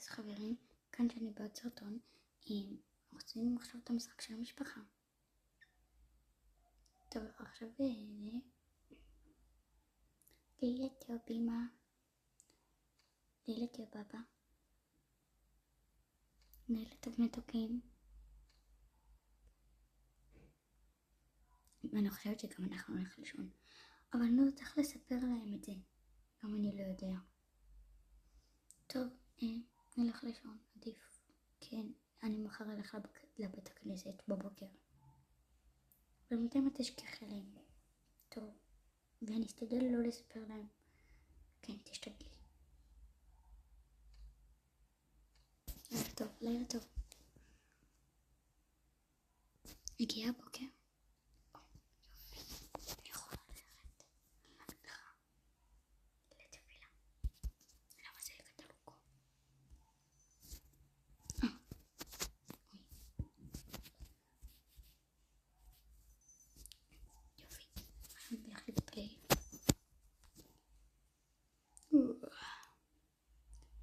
אז חברים, כאן שאני בעוד סרטון, רוצים עכשיו את המשחק של המשפחה. טוב, עכשיו לילה טוב אמא, לילה טוב אבא, לילה טוב מתוקים. ואני חושבת שגם אנחנו נלך לישון, אבל אני לא צריך לספר להם את זה, גם אני לא יודע. טוב, נלך לישון, עדיף. כן, אני מחר אלך לבית הכנסת בבוקר. ובינתיים את תשכחי להם. טוב, ואני אשתדל לא לספר להם. כן, תשתדלי. לילה טוב, לילה טוב. הגיע הבוקר. אני יכולה ללכת למדרכה, לתפילה. למה זה קטלוג? יופי, אני הולך להתפלל.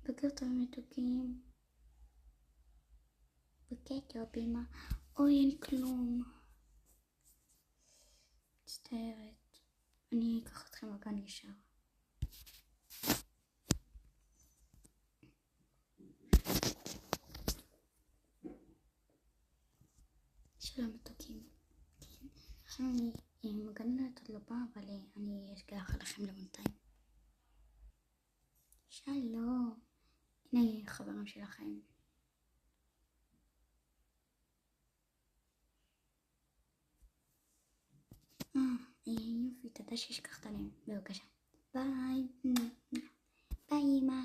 בוקר טוב מתוקים. בוקר טוב אמא. אוי, אין כלום. מצטערת. אני אקח אתכם לגן ישר. שלום מתוקים. עכשיו הגננת עוד לא באה, אבל אני אשגח עליכם לבינתיים. שלום. הנה חברים שלכם. יופי, תודה שהשכחת עליהם. בבקשה. ביי. ביי אמא.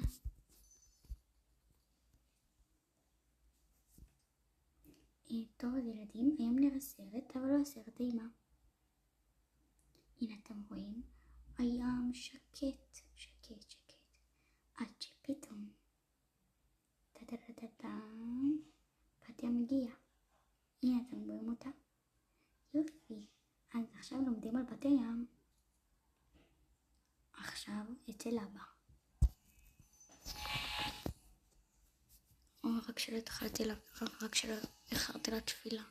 טוב אז ילדים, היום נראה סרט, אבל לא הסרט אימה. הנה אתם רואים, הים שקט, שקט, שקט. עד שפתאום, טה-טה-טה-טה-טם, בת ים מגיע. הנה אתם רואים אותה? יופי. אז עכשיו לומדים על בת הים. עכשיו אצל אבא. רק שלא איחרתי לתפילה.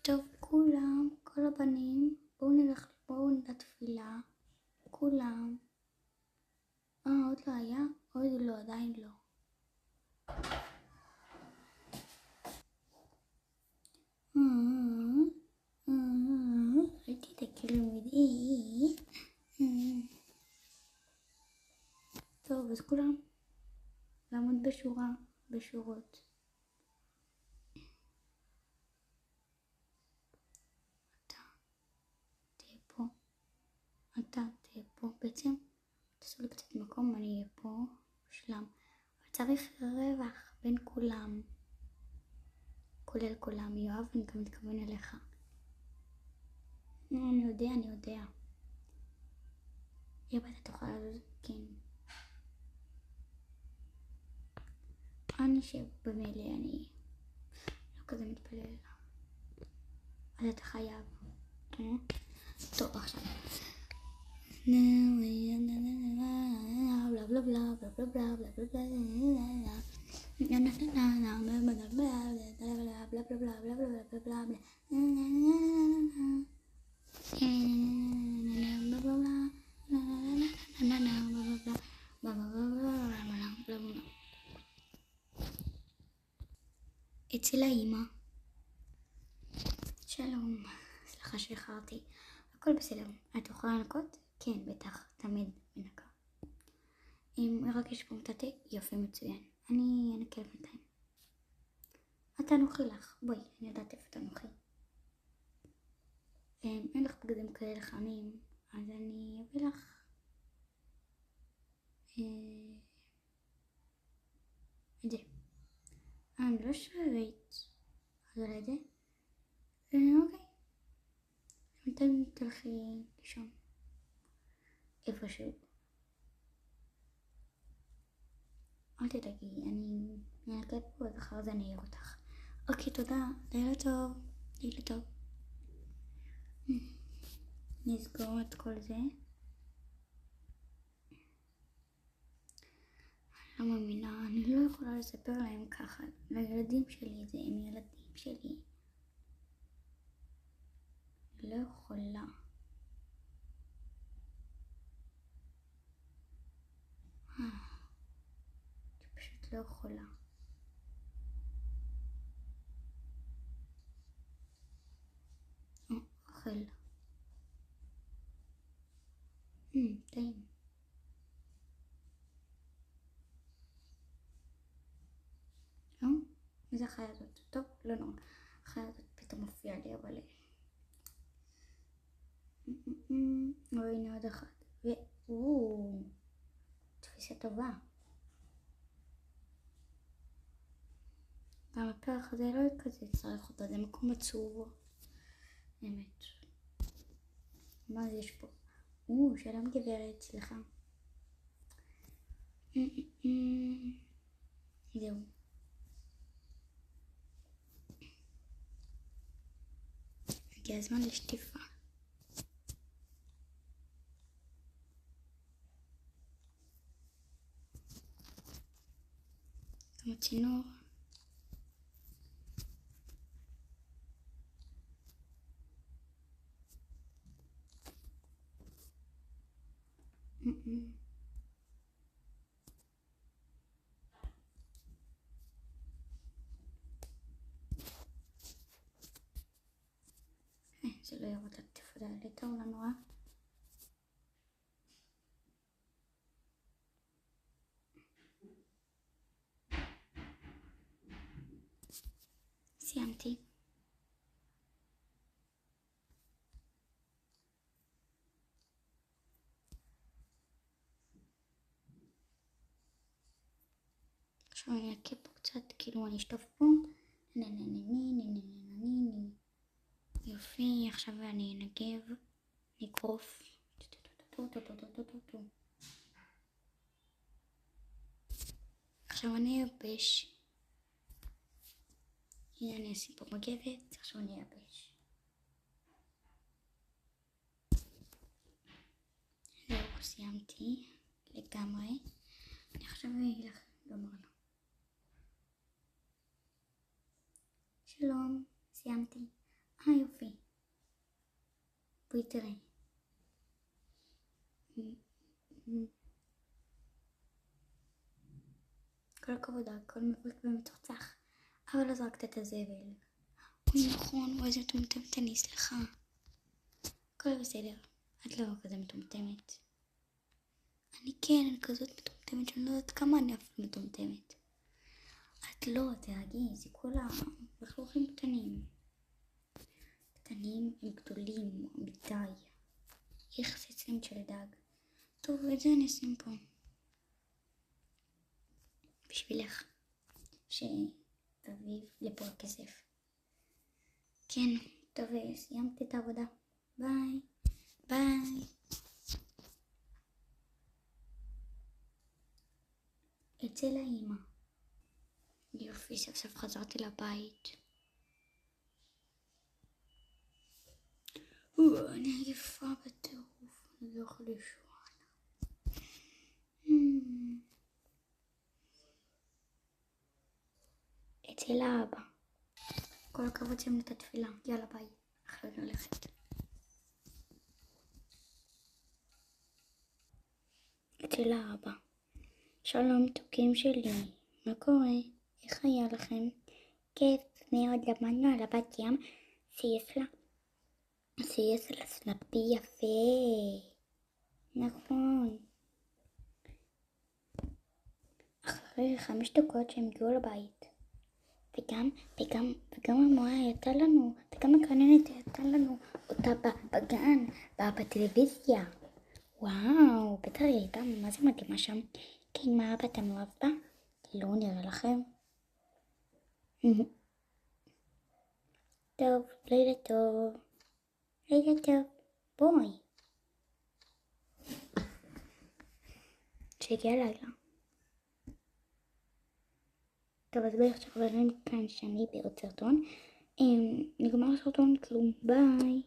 טוב, כולם, כל הבנים, בואו לתפילה. כולם. עוד לא היה? עוד לא, עדיין לא. אל תדאגי תלמידי. טוב, אז כולם לעמוד בשורות. אתה תהיה פה. בעצם תעשו לי קצת מקום, אני אהיה פה שלם. אבל צריך רווח בין כולם, כולל כולם. יואב, אני גם מתכוון אליך. אני יודע. יאבא, אתה תוכל לזוז? כן. אני אשב במילא, אני לא כזה מתפלל. אז אתה חייב. טוב, עכשיו. אצל האמא. שלום, סליחה שאיחרתי. הכל בסדר. את יכולה לנקות? כן, בטח, תמיד מנקה. רק יש פה מטאטא, יופי, מצוין. אני אנקה בינתיים. אתה נוחי לך, בואי, אני יודעת איפה אתה נוחי. אין לך בגדים כאלה חמים, אז אני אביא לך את זה. אני לא שואלת על זה. אוקיי. בינתיים תלכי לישון. איפשהו. אל תדאגי, אני אנקה פה ואחר זה אני אעיר אותך. אוקיי, תודה. לילה טוב. לילה טוב. נסגור את כל זה. לא מאמינה, אני לא יכולה לספר להם ככה. לילדים שלי, זה הם ילדים שלי. לא יכולה. אני פשוט לא יכולה. אוכל. טעים. לא? איזה החיה הזאת? טוב, לא נורא. החיה הזאת פתאום מופיעה לי, אבל... הנה עוד אחת. תפיסה טובה. גם הפרח הזה לא כזה צריך אותו, זה מקום עצוב. באמת. מה יש פה? שלום גברת, סליחה. זהו. הגיע הזמן לשטיפה. גם הצינור. זה לא יראות עטף עדיין לטוב לנו, סיימתי. עכשיו אני אקה פה קצת, כאילו אני אשטוף פה. יופי, עכשיו אני אנגב, נגרוף. עכשיו אני אייבש. הנה אני אשים פה מגבת, עכשיו אני אייבש. זהו, סיימתי לגמרי. אני עכשיו אלך גמרנו. שלום, סיימתי. יופי. בואי תראי. כל הכבוד, הכל מבריק ומצוחצח. אבל לא זרקת את הזבל. נכון, איזה מטומטמת אני, סליחה. הכל בסדר. את לא כזה מטומטמת. אני כזאת מטומטמת שאני לא יודעת כמה אני אפילו מטומטמת. את לא, תרגי, זה כל הלכלוכים קטנים. קטנים הם גדולים מדי. איך סצלם של דג. טוב, את זה אני אשים פה. בשבילך. שתביא לפה הכסף. כן, טוב, סיימתי את העבודה. ביי. ביי. אצל האמא. יופי, סוף סוף חזרתי לבית. אני עייפה בטירוף, אני לא יכולה לישון. אצל האבא. כל הכבוד שהם את התפילה. יאללה ביי. אחרי ללכת. אצל האבא. שלום תוקים שלי. מה קורה? איך היה לכם? כיף מאוד, למדנו על הבת ים. שיש לה סנפי יפה. נכון. אחרי 5 דקות שהם הגיעו לבית. וגם המורה הייתה לנו, וגם הגננת הייתה לנו אותה בגן, בטלוויזיה. וואו, בטח היא הייתה מה זה מדהימה שם. כן, מה אבא אתה מאוהב בה? לא נראה לכם. טוב, לילה טוב. לילה טוב. בואי. שהגיע לילה. טוב, אז בערך שחברים כאן שאני בעוד סרטון. נגמר הסרטון, כלום. ביי.